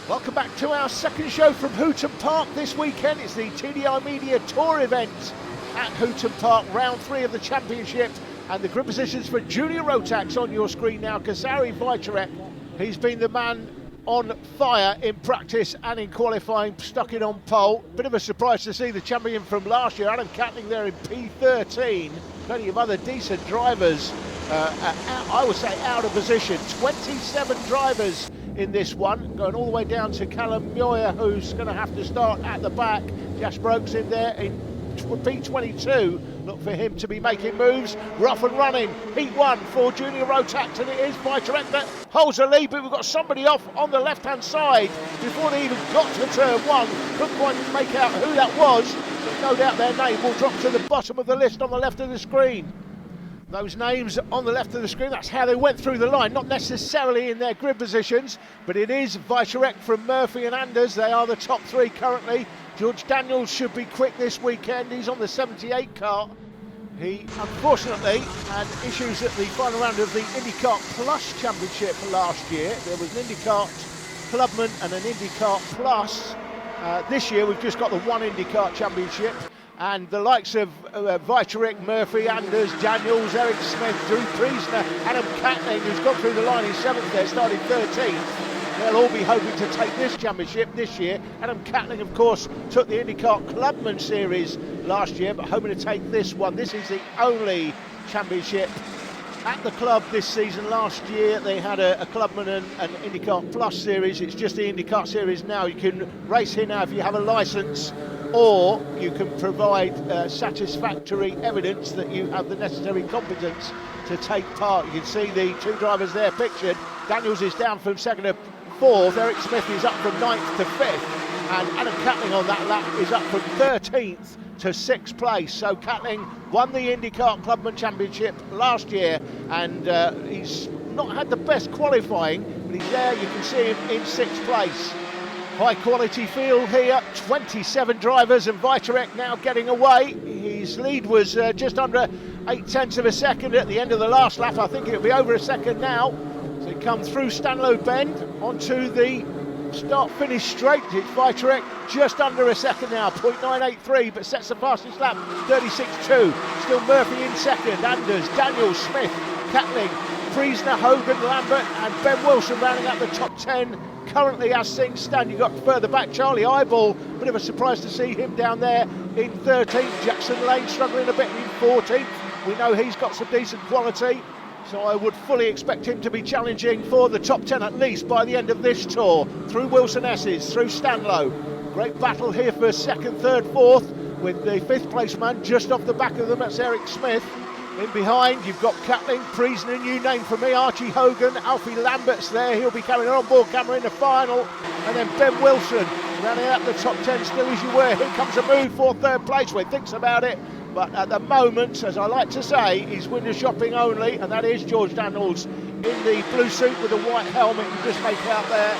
Welcome back to our second show from Hooton Park this weekend. It's the TDI Media Tour event at Hooton Park, round 3 of the championship. And the grid positions for Junior Rotax on your screen now. Kasari Vitarek, he's been the man on fire in practice and in qualifying, stuck in on pole. Bit of a surprise to see the champion from last year, Adam Catling, there in P13. Plenty of other decent drivers, I would say out of position. 27 drivers in this one, going all the way down to Callum Muir, who's going to have to start at the back. Jasper Oakes in there in P22. Look for him to be making moves. We're off and running. Heat 1 for Junior Rotax, and it is Vitarek that holds the lead, but we've got somebody off on the left-hand side before they even got to turn 1. Couldn't quite make out who that was, but no doubt their name will drop to the bottom of the list on the left of the screen. Those names on the left of the screen, that's how they went through the line, not necessarily in their grid positions, but it is Vitarek from Murphy and Anders. They are the top 3 currently. George Daniels should be quick this weekend. He's on the 78 car. He unfortunately had issues at the final round of the IndyCar Plus Championship last year. There was an IndyCar Clubman and an IndyCar Plus. This year we've just got the one IndyCar Championship. And the likes of Vitarek, Murphy, Anders, Daniels, Eric Smith, Drew Priestner, Adam Catling, who's gone through the line in 7th there, started 13th. They'll all be hoping to take this championship this year. Adam Catling, of course, took the IndyCar Clubman Series last year, but hoping to take this one. This is the only championship at the club this season. Last year they had a Clubman and an IndyCar Plus Series. It's just the IndyCar Series now. You can race here now if you have a licence, or you can provide satisfactory evidence that you have the necessary competence to take part. You can see the 2 drivers there pictured. Daniels is down from 2nd to 4th. Eric Smith is up from 9th to 5th. And Adam Catling on that lap is up from 13th to 6th place. So Catling won the IndyCar Clubman Championship last year, and he's not had the best qualifying, but he's there. You can see him in 6th place. High quality field here, 27 drivers, and Vitarek now getting away. His lead was just under 0.8 of a second at the end of the last lap. I think it'll be over a second now. So he comes through Stanlow Bend onto the start-finish straight. It's Vitarek just under a second now, 0.983, but sets the fastest lap, 36.2. Still Murphy in second, Anders, Daniels, Smith, Catling, Priestner, Hogan, Lambert and Ben Wilson rounding up the top 10 currently as things stand. You got further back Charlie Eyeball, bit of a surprise to see him down there in 13th. Jackson Lane struggling a bit in 14th. We know he's got some decent quality, so I would fully expect him to be challenging for the top 10 at least by the end of this tour. Through Wilson S's, through Stanlow. Great battle here for 2nd, 3rd, 4th, with the 5th place man just off the back of them. That's Eric Smith. In behind, you've got Catling, Priestner, new name for me, Archie Hogan, Alfie Lambert's there, he'll be carrying an on-board camera in the final, and then Ben Wilson rounding out the top 10 still as you were. Here comes a move for 3rd place where he thinks about it, but at the moment, as I like to say, he's window shopping only, and that is George Daniels in the blue suit with a white helmet. You just make out there.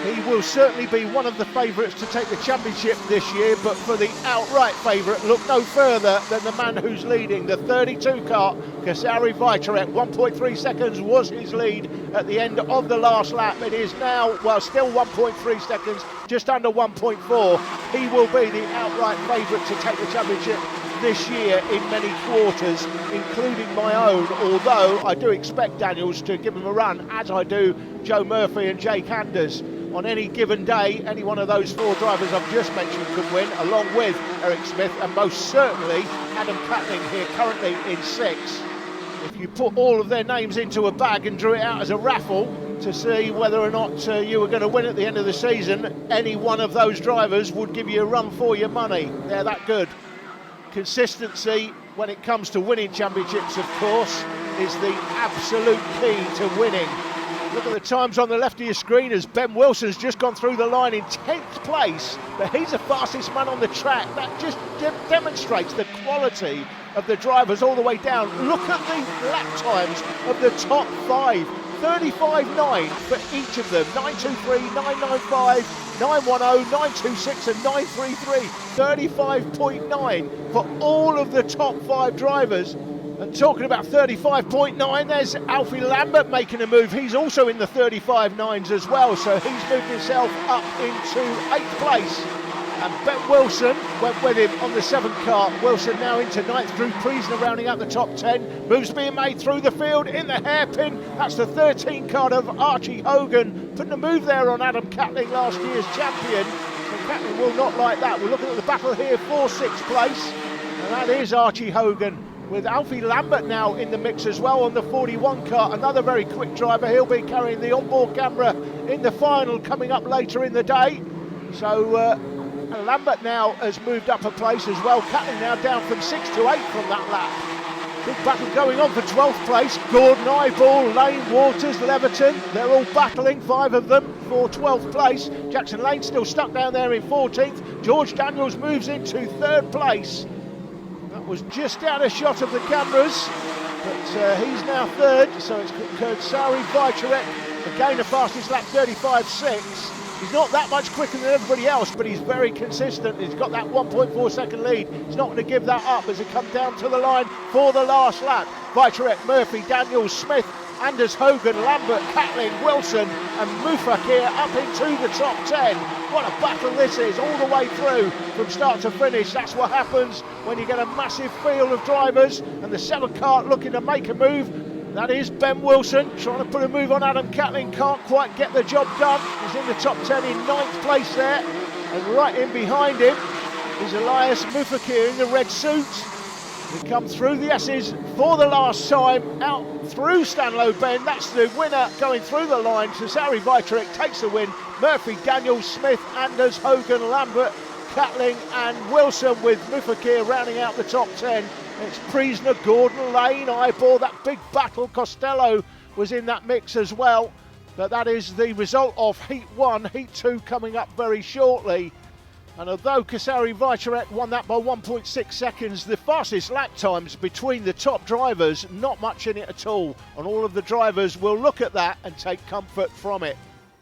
He will certainly be one of the favourites to take the championship this year, but for the outright favourite, look no further than the man who's leading, the 32 car, Kasari Vitarek. 1.3 seconds was his lead at the end of the last lap. It is now, well, still 1.3 seconds, just under 1.4. He will be the outright favourite to take the championship this year in many quarters, including my own, although I do expect Daniels to give him a run, as I do Joe Murphy and Jake Anders. On any given day, any one of those 4 drivers I've just mentioned could win, along with Eric Smith and most certainly Adam Catling here currently in 6th. If you put all of their names into a bag and drew it out as a raffle to see whether or not you were going to win at the end of the season, any one of those drivers would give you a run for your money. They're that good. Consistency when it comes to winning championships, of course, is the absolute key to winning. Look at the times on the left of your screen as Ben Wilson's just gone through the line in 10th place, but he's the fastest man on the track. That just demonstrates the quality of the drivers all the way down. Look at the lap times of the top 5. 35.9 for each of them. 923, 995, 910, 926 and 933. 35.9 for all of the top 5 drivers. And talking about 35.9, there's Alfie Lambert making a move. He's also in the 35.9s as well, so he's moved himself up into 8th place. And Ben Wilson went with him on the 7th car. Wilson now into 9th. Drew Priesner rounding out the top 10. Moves being made through the field in the hairpin. That's the 13 car of Archie Hogan. Putting a move there on Adam Catling, last year's champion. So Catling will not like that. We're looking at the battle here for 6th place. And that is Archie Hogan, with Alfie Lambert now in the mix as well on the 41 car. Another very quick driver. He'll be carrying the onboard camera in the final coming up later in the day. So Lambert now has moved up a place as well. Catling now down from 6 to 8 from that lap. Big battle going on for 12th place. Gordon, Eyeball, Lane, Waters, Leverton. They're all battling, 5 of them, for 12th place. Jackson Lane still stuck down there in 14th. George Daniels moves into 3rd place. That was just out of shot of the cameras, but he's now 3rd. So it's Kursari Vajcharek, again the fastest lap, 35.6. He's not that much quicker than everybody else, but he's very consistent. He's got that 1.4 second lead. He's not going to give that up as it comes down to the line for the last lap. Vajcharek, Murphy, Daniels, Smith, Anders Hogan, Lambert, Catling, Wilson and Mufakir up into the top 10. What a battle this is, all the way through from start to finish. That's what happens when you get a massive field of drivers, and the 7 car looking to make a move. That is Ben Wilson trying to put a move on Adam Catling, can't quite get the job done. He's in the top 10 in 9th place there, and right in behind him is Elias Mufakir in the red suit. We come through the S's for the last time, out through Stanlow Bend. That's the winner going through the line. Kursari Vajcharek takes the win. Murphy, Daniels, Smith, Anders, Hogan, Lambert, Catling and Wilson, with Mufakir rounding out the top 10. It's Priesner, Gordon, Lane, Eyeball. That big battle, Costello was in that mix as well. But that is the result of Heat 1. Heat 2 coming up very shortly. And although Kursari Vajcharek won that by 1.6 seconds, the fastest lap times between the top drivers, not much in it at all. And all of the drivers will look at that and take comfort from it.